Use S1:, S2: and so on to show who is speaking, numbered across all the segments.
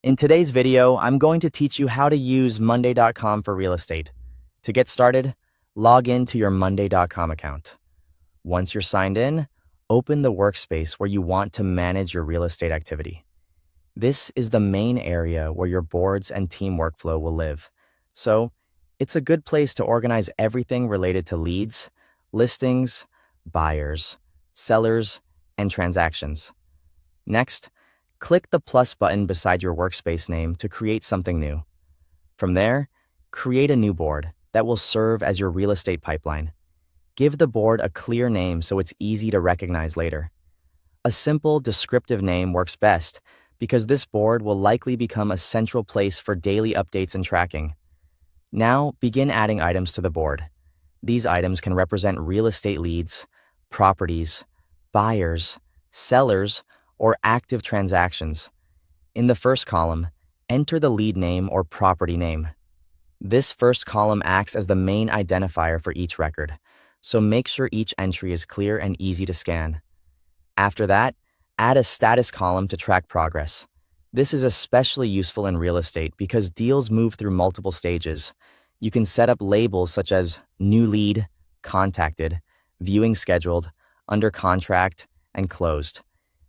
S1: In today's video, I'm going to teach you how to use Monday.com for real estate. To get started, log in to your Monday.com account. Once you're signed in, open the workspace where you want to manage your real estate activity. This is the main area where your boards and team workflow will live. So, it's a good place to organize everything related to leads, listings, buyers, sellers, and transactions. Next, click the plus button beside your workspace name to create something new. From there, create a new board that will serve as your real estate pipeline. Give the board a clear name so it's easy to recognize later. A simple, descriptive name works best because this board will likely become a central place for daily updates and tracking. Now, begin adding items to the board. These items can represent real estate leads, properties, buyers, sellers, or active transactions. In the first column, enter the lead name or property name. This first column acts as the main identifier for each record, so make sure each entry is clear and easy to scan. After that, add a status column to track progress. This is especially useful in real estate because deals move through multiple stages. You can set up labels such as new lead, contacted, viewing scheduled, under contract, and closed.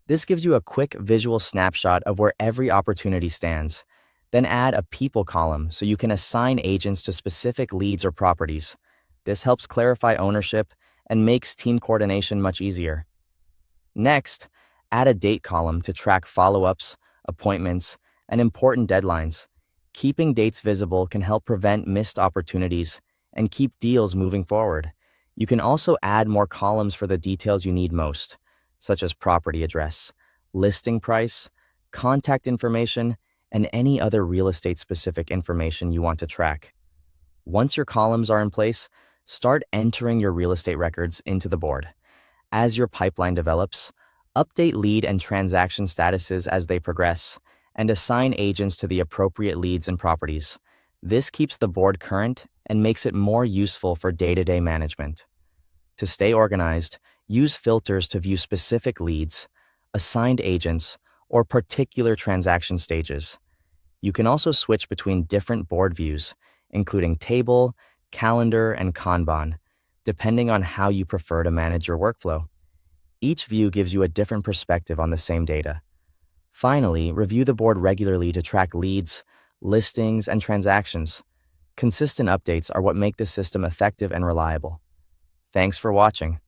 S1: This gives you a quick visual snapshot of where every opportunity stands. Then add a people column so you can assign agents to specific leads or properties. This helps clarify ownership and makes team coordination much easier. Next, add a date column to track follow-ups, appointments, and important deadlines. Keeping dates visible can help prevent missed opportunities and keep deals moving forward. You can also add more columns for the details you need most, such as property address, listing price, contact information, and any other real estate-specific information you want to track. Once your columns are in place, start entering your real estate records into the board. As your pipeline develops, update lead and transaction statuses as they progress, and assign agents to the appropriate leads and properties. This keeps the board current and makes it more useful for day-to-day management. To stay organized, use filters to view specific leads, assigned agents, or particular transaction stages. You can also switch between different board views, including table, calendar, and Kanban, depending on how you prefer to manage your workflow. Each view gives you a different perspective on the same data. Finally, review the board regularly to track leads, listings, and transactions. Consistent updates are what make this system effective and reliable. Thanks for watching.